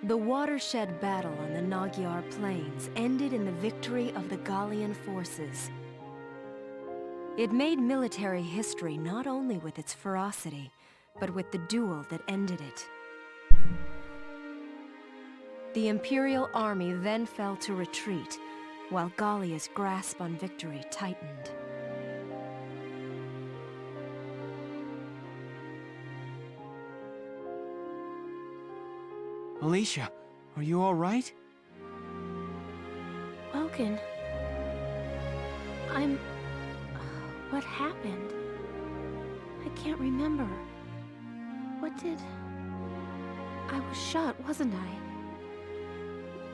The watershed battle on the Magyar Plains ended in the victory of the Gallian forces. It made military history not only with its ferocity, but with the duel that ended it. The Imperial army then fell to retreat, while Gallia's grasp on victory tightened. Alicia, are you all right? Welkin. What happened? I can't remember. What did... I was shot, wasn't I?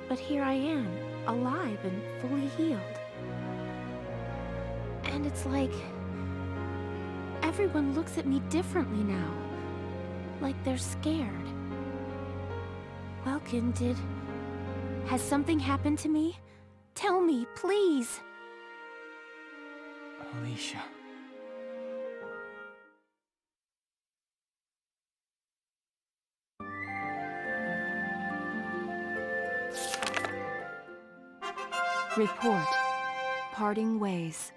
But here I am, alive and fully healed. And it's like... everyone looks at me differently now. Like they're scared. Welkin, has something happened to me? Tell me, please! Alicia... Report. Parting ways.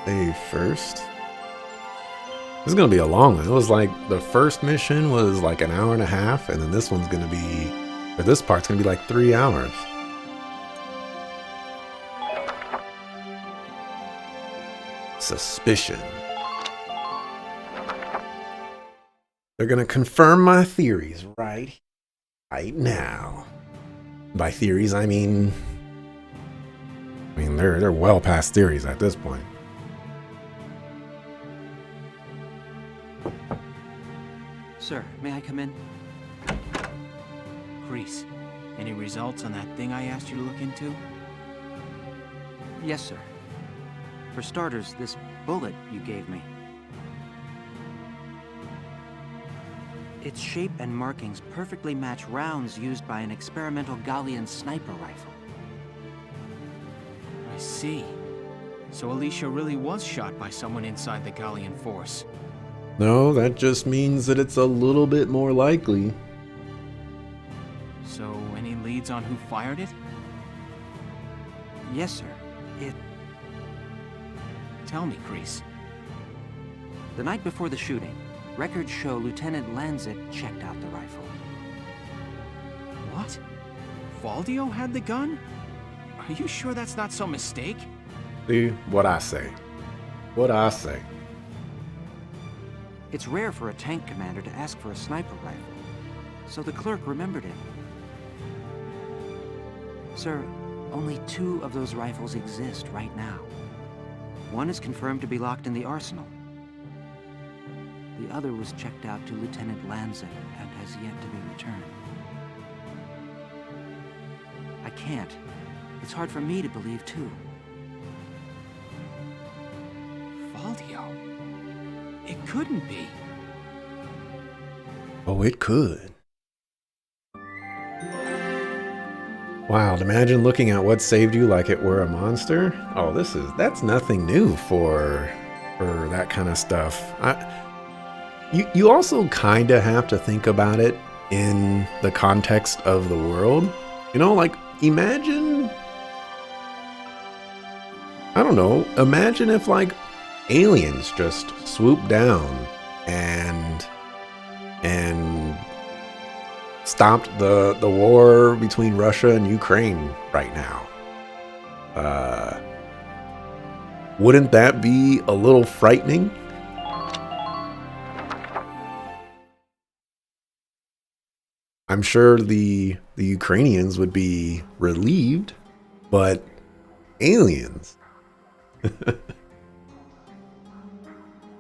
Save first. This is gonna be a long one. It was like the first mission was like an hour and a half, and then this one's gonna be, or this part's gonna be like 3 hours. Suspicion. They're gonna confirm my theories right now. By theories, I mean they're well past theories at this point. Sir, may I come in? Grease, any results on that thing I asked you to look into? Yes, sir. For starters, this bullet you gave me. Its shape and markings perfectly match rounds used by an experimental Gallian sniper rifle. I see. So Alicia really was shot by someone inside the Gallian force. No, that just means that it's a little bit more likely. So, any leads on who fired it? Yes, sir. Tell me, Grease. The night before the shooting, records show Lieutenant Lanzet checked out the rifle. What? Valdio had the gun? Are you sure that's not some mistake? See, what I say. What I say. It's rare for a tank commander to ask for a sniper rifle, so the clerk remembered it. Sir, only 2 of those rifles exist right now. One is confirmed to be locked in the arsenal. The other was checked out to Lieutenant Lanzet and has yet to be returned. I can't. It's hard for me to believe, too. Valdio? It couldn't be. Oh, it could. Wow, imagine looking at what saved you like it were a monster. Oh, that's nothing new for that kind of stuff. You also kind of have to think about it in the context of the world. You know, like imagine, I don't know, imagine if like aliens just swooped down and stopped the war between Russia and Ukraine right now. Wouldn't that be a little frightening? I'm sure the Ukrainians would be relieved, but aliens.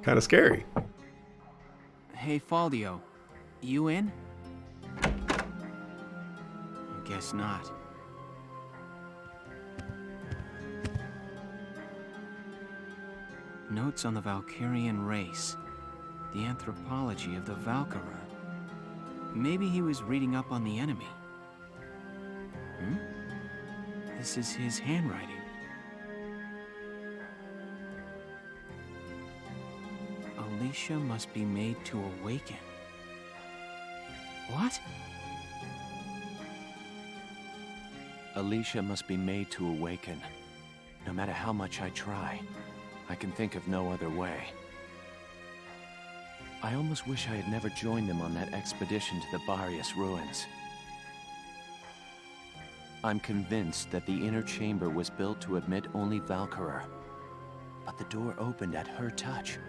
Kind of scary. Hey, Valdio, you in? I guess not. Notes on the Valkyrian race. The anthropology of the Valkyria. Maybe he was reading up on the enemy. This is his handwriting. Alicia must be made to awaken. What? Alicia must be made to awaken. No matter how much I try, I can think of no other way. I almost wish I had never joined them on that expedition to the Barius ruins. I'm convinced that the inner chamber was built to admit only Valkyria. But the door opened at her touch.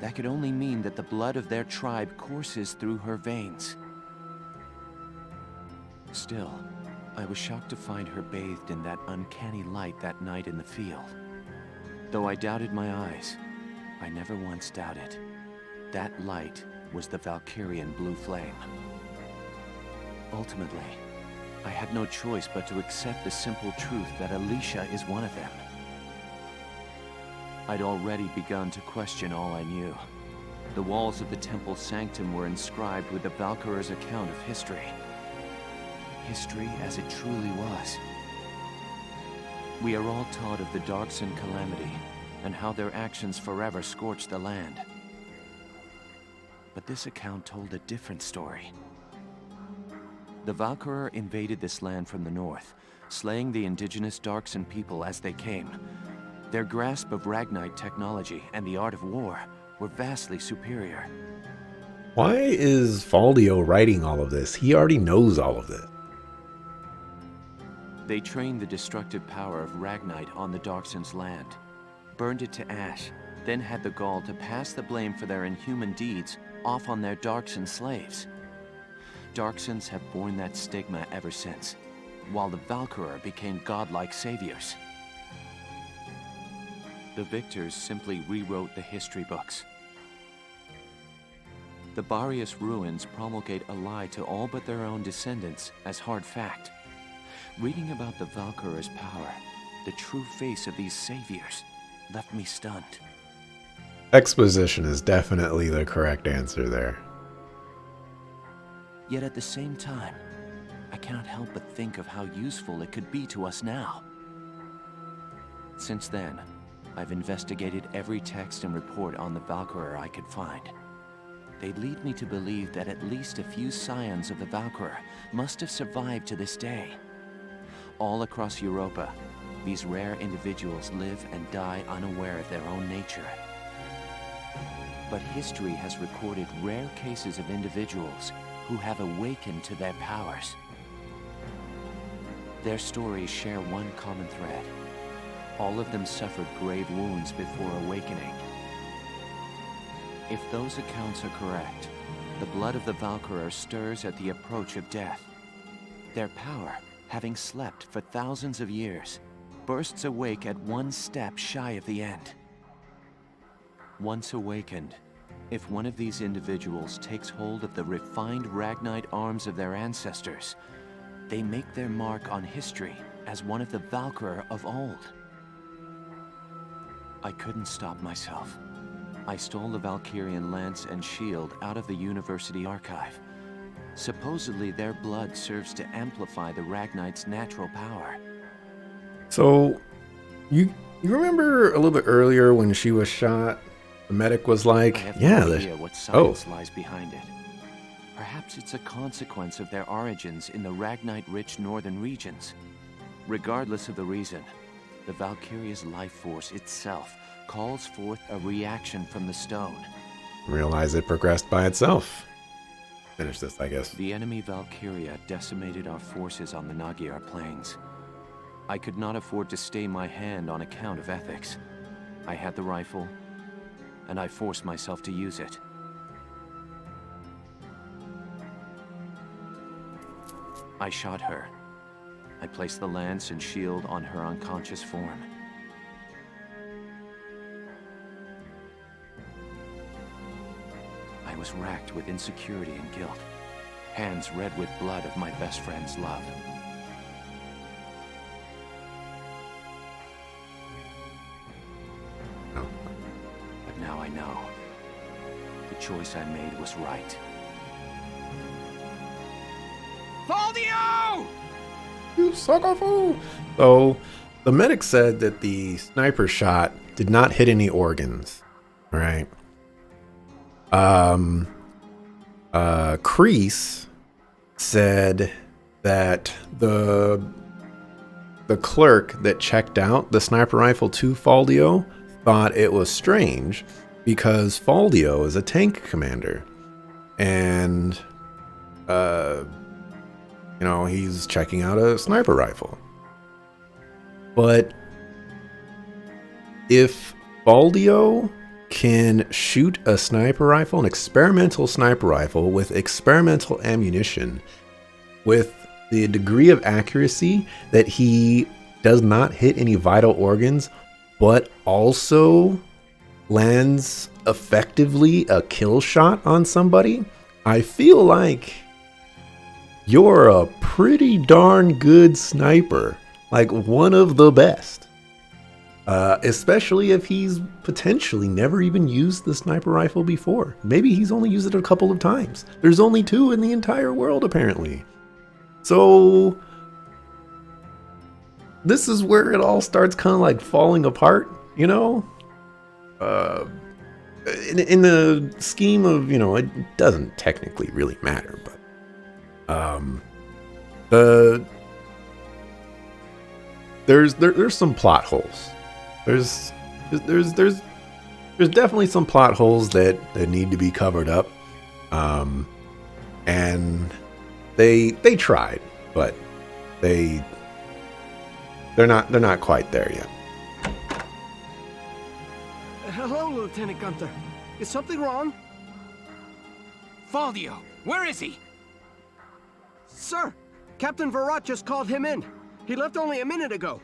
That could only mean that the blood of their tribe courses through her veins. Still, I was shocked to find her bathed in that uncanny light that night in the field. Though I doubted my eyes, I never once doubted. That light was the Valkyrian blue flame. Ultimately, I had no choice but to accept the simple truth that Alicia is one of them. I'd already begun to question all I knew. The walls of the temple sanctum were inscribed with the Valkyria's account of history. History as it truly was. We are all taught of the Darkson calamity and how their actions forever scorched the land. But this account told a different story. The Valkyria invaded this land from the north, slaying the indigenous Darkson people as they came. Their grasp of Ragnite technology and the art of war were vastly superior. Why is Faldio writing all of this? He already knows all of this. They trained the destructive power of Ragnite on the Darkson's land, burned it to ash, then had the gall to pass the blame for their inhuman deeds off on their Darkson slaves. Darksons have borne that stigma ever since, while the Valkyria became godlike saviors. The victors simply rewrote the history books. The Barius ruins promulgate a lie to all but their own descendants as hard fact. Reading about the Valkyria's power, the true face of these saviors, left me stunned. Exposition is definitely the correct answer there. Yet at the same time, I cannot help but think of how useful it could be to us now. Since then, I've investigated every text and report on the Valkyria I could find. They lead me to believe that at least a few scions of the Valkyria must have survived to this day. All across Europa, these rare individuals live and die unaware of their own nature. But history has recorded rare cases of individuals who have awakened to their powers. Their stories share one common thread. All of them suffered grave wounds before awakening. If those accounts are correct, the blood of the Valkyria stirs at the approach of death. Their power, having slept for thousands of years, bursts awake at one step shy of the end. Once awakened, if one of these individuals takes hold of the refined Ragnite arms of their ancestors, they make their mark on history as one of the Valkyria of old. I couldn't stop myself. I stole the Valkyrian lance and shield out of the university archive. Supposedly their blood serves to amplify the Ragnite's natural power. So, you remember a little bit earlier when she was shot? The medic was like, I have yeah, no idea what science lies behind it. Perhaps it's a consequence of their origins in the Ragnite-rich northern regions. Regardless of the reason, the Valkyria's life force itself calls forth a reaction from the stone. Realize it progressed by itself. Finish this, I guess. The enemy Valkyria decimated our forces on the Magyar plains. I could not afford to stay my hand on account of ethics. I had the rifle, and I forced myself to use it. I shot her. I placed the lance and shield on her unconscious form. I was racked with insecurity and guilt, hands red with blood of my best friend's love. But now I know. The choice I made was right. Faldio! You sucker fool! So, the medic said that the sniper shot did not hit any organs, right? Kreese said that the clerk that checked out the sniper rifle to Faldio thought it was strange because Faldio is a tank commander, and he's checking out a sniper rifle. But if Faldio can shoot a sniper rifle, an experimental sniper rifle with experimental ammunition, with the degree of accuracy that he does not hit any vital organs, but also lands effectively a kill shot on somebody, I feel like you're a pretty darn good sniper. Like one of the best. Especially if he's potentially never even used the sniper rifle before. Maybe he's only used it a couple of times. There's only 2 in the entire world, apparently. So this is where it all starts kind of like falling apart, you know? In the scheme of, it doesn't technically really matter, but there's some plot holes. There's definitely some plot holes that need to be covered up. And they tried, but they're not quite there yet. Hello, Lieutenant Gunther. Is something wrong? Faldio, where is he? Sir, Captain Varrot just called him in. He left only a minute ago.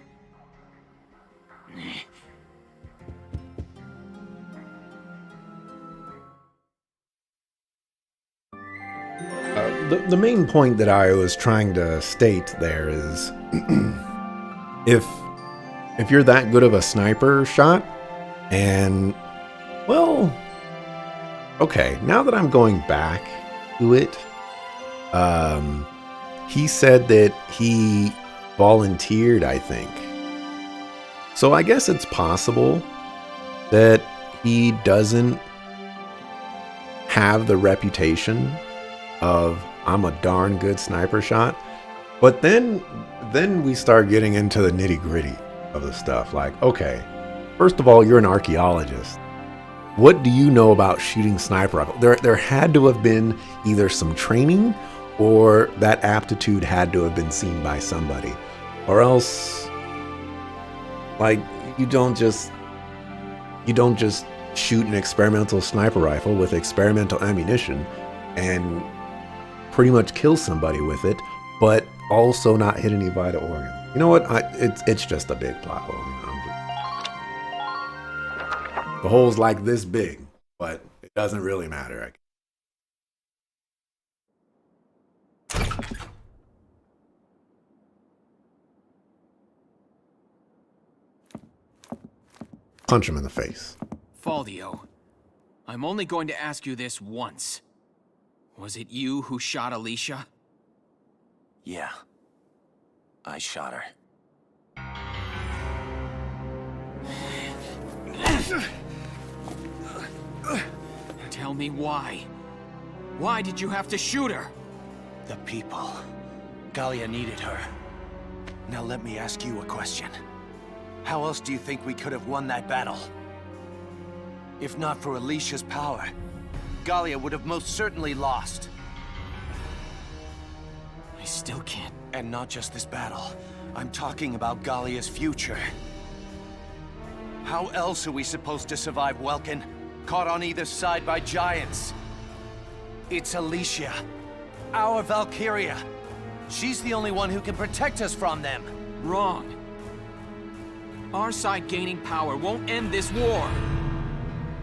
The main point that I was trying to state there is if you're that good of a sniper shot, and well, okay, now that I'm going back to it, he said that he volunteered, I think. So I guess it's possible that he doesn't have the reputation of I'm a darn good sniper shot. But then we start getting into the nitty-gritty of the stuff. Like, okay, first of all, you're an archaeologist. What do you know about shooting sniper rifle? There had to have been either some training or that aptitude had to have been seen by somebody. Or else, like, you don't just shoot an experimental sniper rifle with experimental ammunition and pretty much kill somebody with it, but also not hit any vital organ. You know what? It's just a big plot hole. The hole's like this big, but it doesn't really matter. Punch him in the face. Faldio, I'm only going to ask you this once. Was it you who shot Alicia? Yeah. I shot her. Tell me why. Why did you have to shoot her? The people. Gallia needed her. Now let me ask you a question. How else do you think we could have won that battle? If not for Alicia's power, Gallia would have most certainly lost. I still can't. And not just this battle. I'm talking about Gallia's future. How else are we supposed to survive Welkin, caught on either side by giants? It's Alicia, our Valkyria. She's the only one who can protect us from them. Wrong. Our side gaining power won't end this war.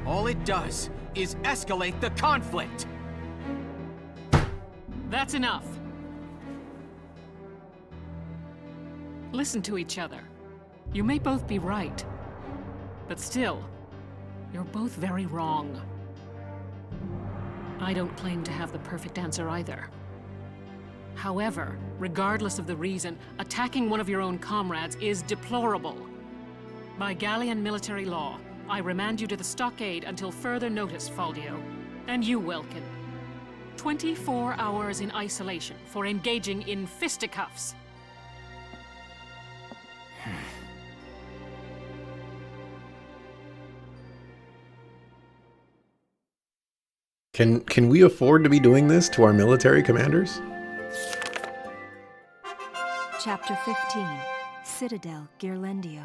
All it does is escalate the conflict. That's enough. Listen to each other. You may both be right, but still, you're both very wrong. I don't claim to have the perfect answer either. However, regardless of the reason, attacking one of your own comrades is deplorable. By Gallian military law, I remand you to the stockade until further notice, Faldio. And you, Welkin. 24 hours in isolation for engaging in fisticuffs. Can we afford to be doing this to our military commanders? Chapter 15, Citadel Ghirlandaio.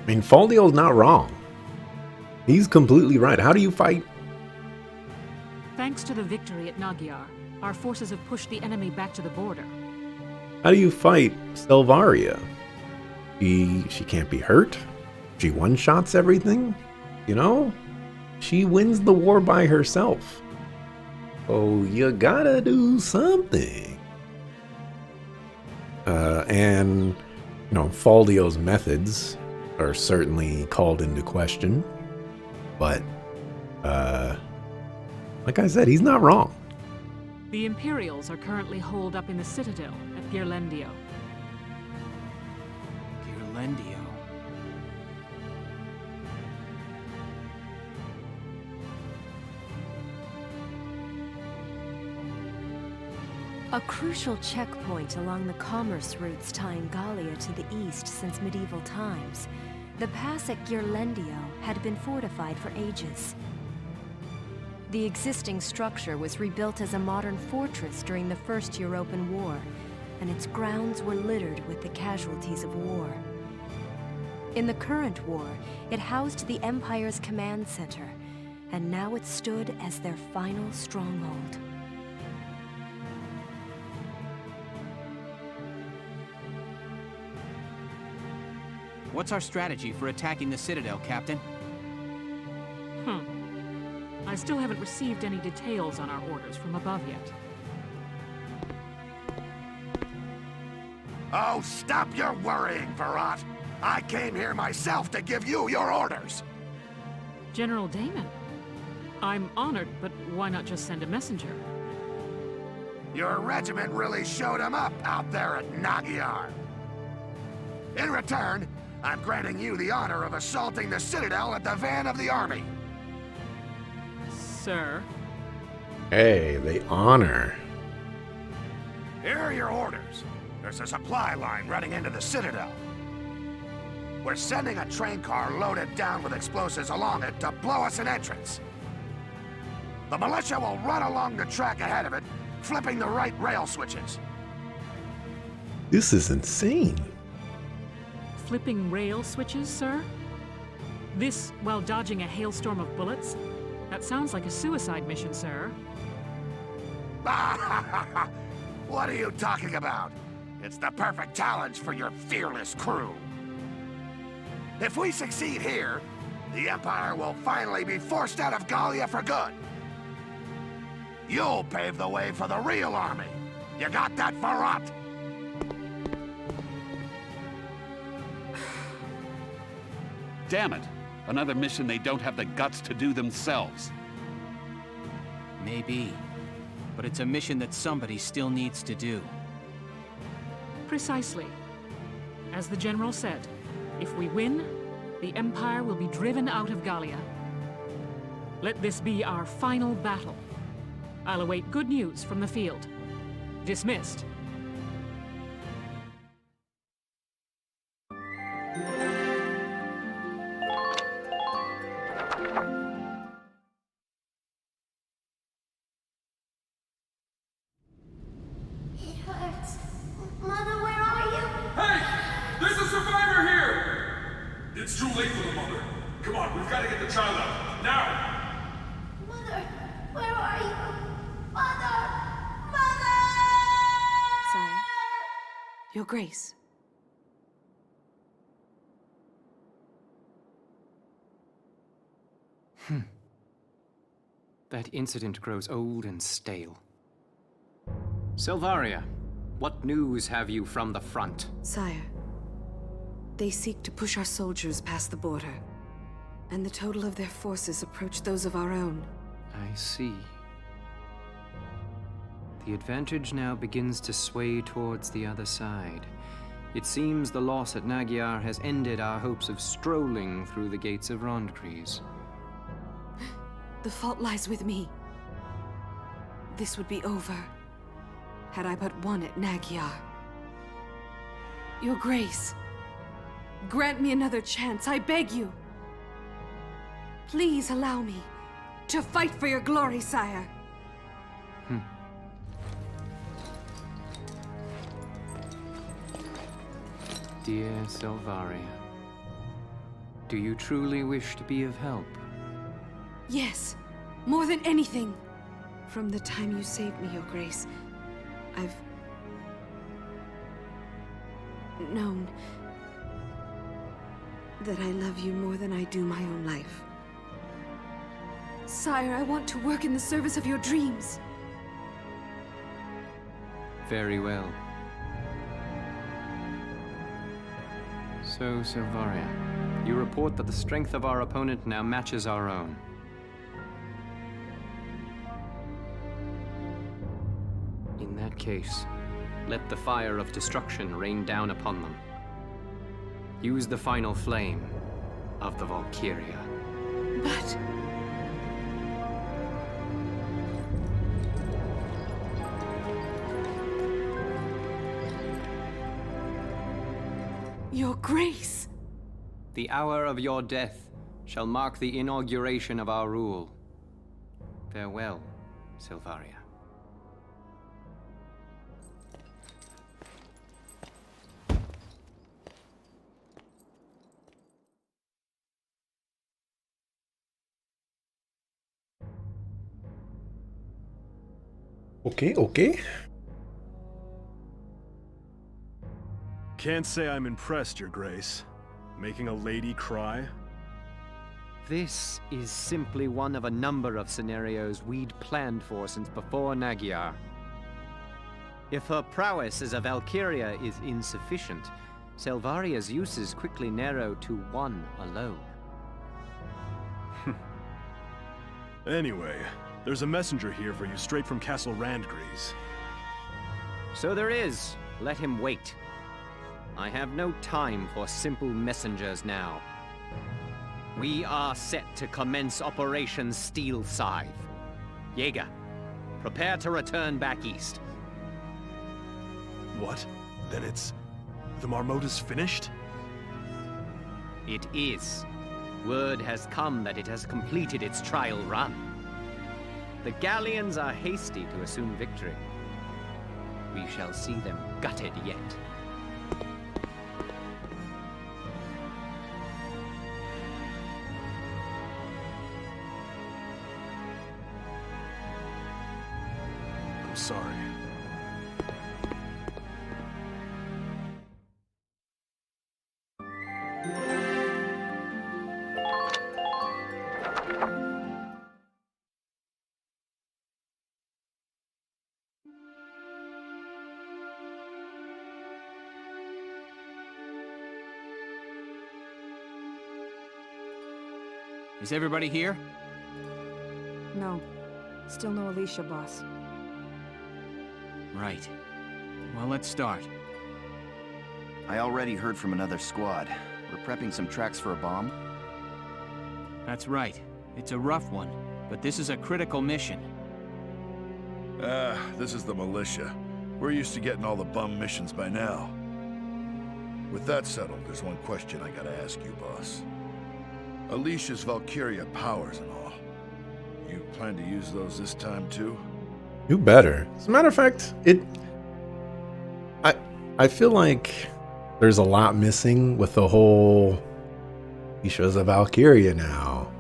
I mean, Faldiel's not wrong. He's completely right. How do you fight? Thanks to the victory at Nagyar, our forces have pushed the enemy back to the border. How do you fight Selvaria? She can't be hurt. She one-shots everything. You know? She wins the war by herself. Oh, you gotta do something. And, you know, Faldiel's methods are certainly called into question. But, like I said, he's not wrong. The Imperials are currently holed up in the Citadel at Ghirlandaio. Ghirlandaio. A crucial checkpoint along the commerce routes tying Gallia to the east since medieval times, the pass at Ghirlandaio had been fortified for ages. The existing structure was rebuilt as a modern fortress during the First European War, and its grounds were littered with the casualties of war. In the current war, it housed the Empire's command center, and now it stood as their final stronghold. What's our strategy for attacking the Citadel, Captain? I still haven't received any details on our orders from above yet. Oh, stop your worrying, Virat! I came here myself to give you your orders! General Damon, I'm honored, but why not just send a messenger? Your regiment really showed him up out there at Nagyar. In return, I'm granting you the honor of assaulting the Citadel at the van of the army. Sir? Hey, the honor. Here are your orders. There's a supply line running into the Citadel. We're sending a train car loaded down with explosives along it to blow us an entrance. The militia will run along the track ahead of it, flipping the right rail switches. This is insane. Flipping rail switches, sir? This while dodging a hailstorm of bullets? That sounds like a suicide mission, sir. What are you talking about? It's the perfect challenge for your fearless crew. If we succeed here, the Empire will finally be forced out of Gallia for good. You'll pave the way for the real army. You got that, Virat? Damn it! Another mission they don't have the guts to do themselves. Maybe. But it's a mission that somebody still needs to do. Precisely. As the General said, if we win, the Empire will be driven out of Gallia. Let this be our final battle. I'll await good news from the field. Dismissed. It's too late for the mother. Come on, we've got to get the child out. Now! Mother, where are you? Mother! Mother! Sire, Your Grace. That incident grows old and stale. Selvaria, what news have you from the front? Sire, they seek to push our soldiers past the border. and the total of their forces approach those of our own. I see. The advantage now begins to sway towards the other side. It seems the loss at Nagyar has ended our hopes of strolling through the gates of Rondgries. The fault lies with me. This would be over had I but won at Nagyar. Your Grace, grant me another chance, I beg you. Please allow me to fight for your glory, sire. Dear Selvaria, do you truly wish to be of help? Yes, more than anything. From the time you saved me, Your Grace, I've known that I love you more than I do my own life. Sire, I want to work in the service of your dreams. Very well. So, Selvaria, you report that the strength of our opponent now matches our own. In that case, let the fire of destruction rain down upon them. Use the final flame of the Valkyria. But... Your Grace! The hour of your death shall mark the inauguration of our rule. Farewell, Selvaria. Okay. Can't say I'm impressed, Your Grace. Making a lady cry? This is simply one of a number of scenarios we'd planned for since before Nagyar. If her prowess as a Valkyria is insufficient, Selvaria's uses quickly narrow to one alone. Anyway, there's a messenger here for you straight from Castle Randgries. So there is. Let him wait. I have no time for simple messengers now. We are set to commence Operation Steel Scythe. Jaeger, prepare to return back east. What? Then the Marmota's finished? It is. Word has come that it has completed its trial run. The Galleons are hasty to assume victory. We shall see them gutted yet. I'm sorry. Is everybody here? No. Still no Alicia, boss. Right. Well, let's start. I already heard from another squad. We're prepping some tracks for a bomb. That's right. It's a rough one, but this is a critical mission. This is the militia. We're used to getting all the bum missions by now. With that settled, there's one question I gotta ask you, boss. Alicia's Valkyria powers and all. You plan to use those this time too? You better. As a matter of fact, I feel like there's a lot missing with the whole Alicia's a Valkyria now.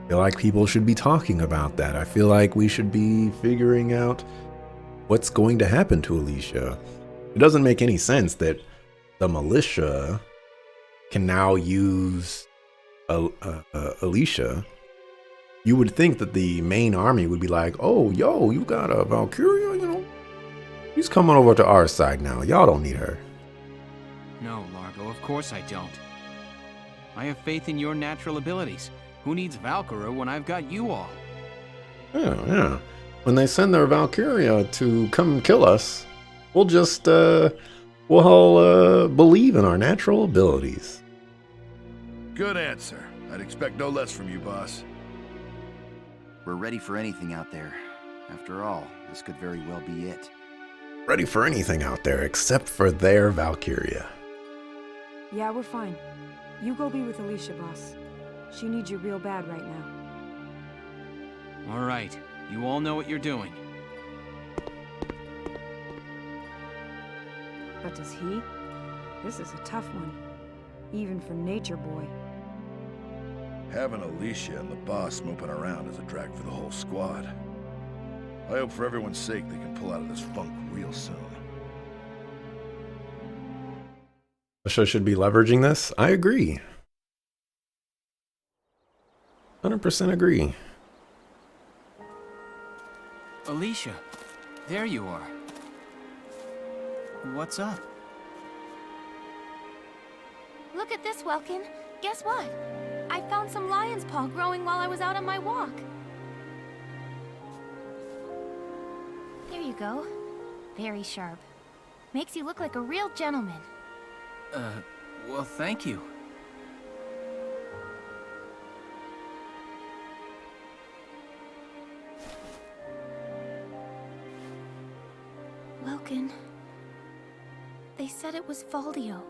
I feel like people should be talking about that. I feel like we should be figuring out what's going to happen to Alicia. It doesn't make any sense that the militia can now use Alicia. You would think that the main army would be like, oh, yo, you got a Valkyria, you know? She's coming over to our side now. Y'all don't need her. No, Largo, of course I don't. I have faith in your natural abilities, Who needs Valkyria when I've got you all? Yeah, yeah. When they send their Valkyria to come kill us, we'll just, we'll believe in our natural abilities. Good answer. I'd expect no less from you, boss. We're ready for anything out there. After all, this could very well be it. Ready for anything out there except for their Valkyria. Yeah, we're fine. You go be with Alicia, boss. She needs you real bad right now. All right, you all know what you're doing. But does he? This is a tough one. Even for Nature Boy. Having Alicia and the boss moping around is a drag for the whole squad. I hope for everyone's sake they can pull out of this funk real soon. Alicia should be leveraging this. I agree. 100% agree. Alicia, there you are. What's up? Look at this, Welkin. Guess what? I found some lion's paw growing while I was out on my walk. There you go. Very sharp. Makes you look like a real gentleman. Well, thank you. Welkin. They said it was Valdio.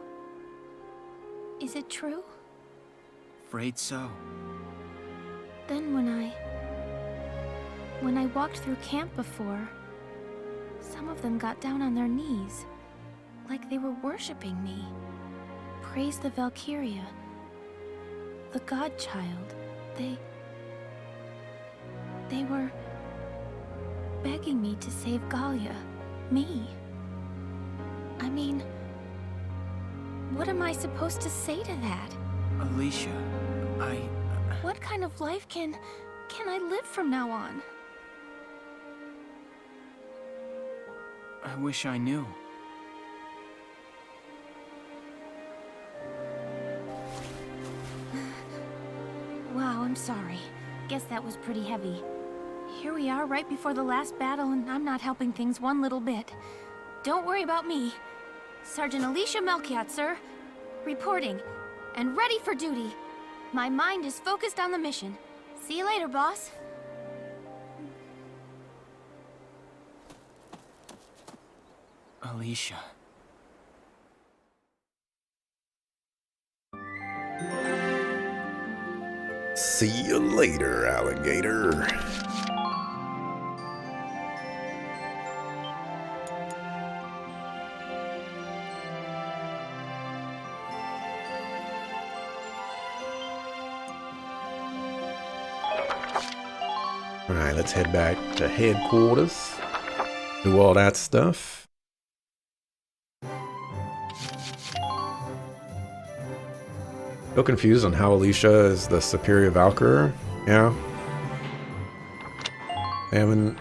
Is it true? Afraid so. Then when I walked through camp before, some of them got down on their knees, like they were worshipping me. Praised the Valkyria, the Godchild. They were begging me to save Gallia, me. I mean, what am I supposed to say to that? Alicia, What kind of life can I live from now on? I wish I knew. Wow, I'm sorry. Guess that was pretty heavy. Here we are right before the last battle, and I'm not helping things one little bit. Don't worry about me. Sergeant Alicia Melchiot, sir. Reporting. And ready for duty. My mind is focused on the mission. See you later, boss. Alicia. See you later, alligator. Alright, let's head back to headquarters. Do all that stuff. Still confused on how Alicia is the superior Valkyrie. Yeah. They haven't,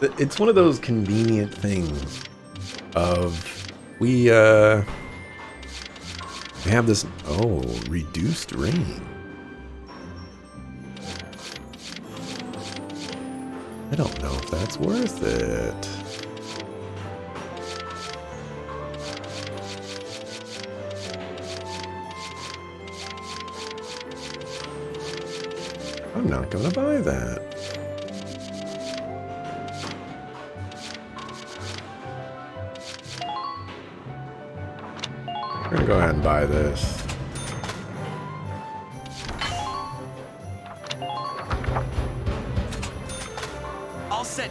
it's one of those convenient things of, we have this, oh, reduced rain. I don't know if that's worth it. I'm not gonna buy that. We're gonna go ahead and buy this. All set.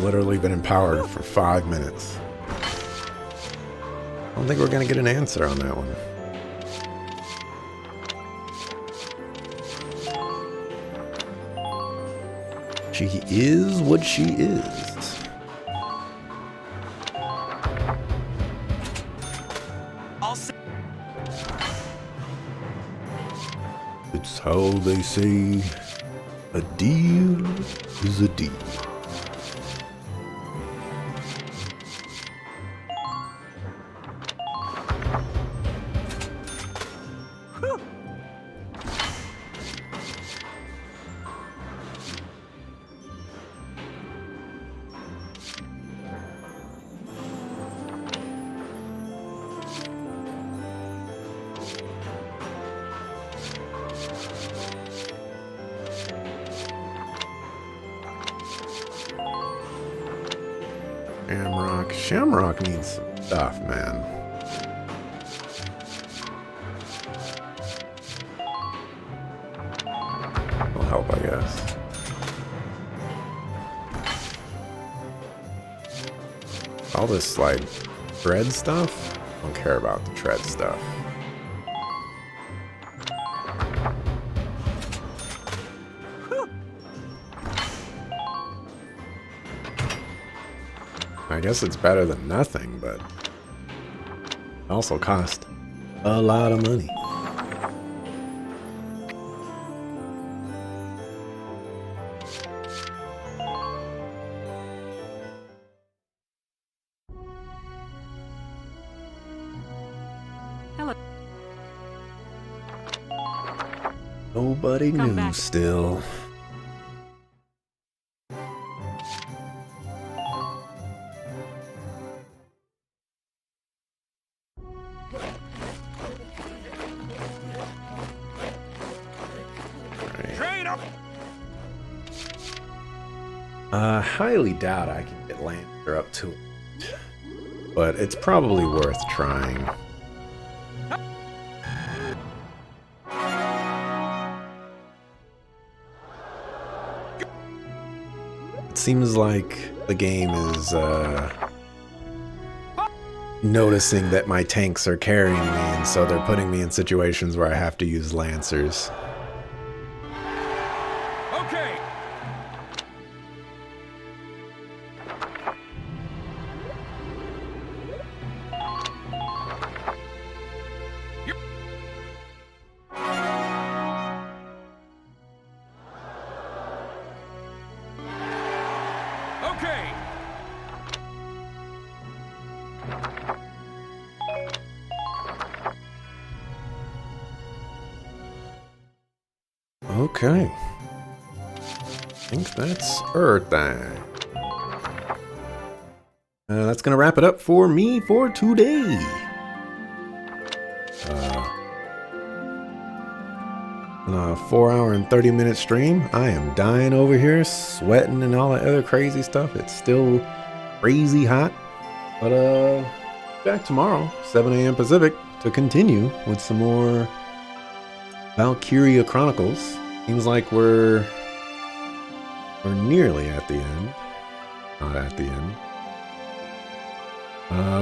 Literally been empowered for 5 minutes. I don't think we're gonna get an answer on that one. She is what she is. It's how they say, a deal is a deal. Shamrock needs some stuff, man. Will help, I guess. All this, like, tread stuff? I don't care about the tread stuff. I guess it's better than nothing, but it also cost a lot of money. Hello. Nobody Come knew back. still. I highly doubt I can get Lancer up to it, but it's probably worth trying. It seems like the game is noticing that my tanks are carrying me, and so they're putting me in situations where I have to use Lancers. Okay. I think that's everything. That's gonna wrap it up for me for today. On a 4-hour and 30-minute stream, I am dying over here, sweating and all that other crazy stuff. It's still crazy hot. But back tomorrow, 7 a.m. Pacific, to continue with some more Valkyria Chronicles. Seems like we're nearly at the end. Not at the end.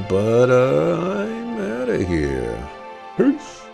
But I'm out of here. Peace.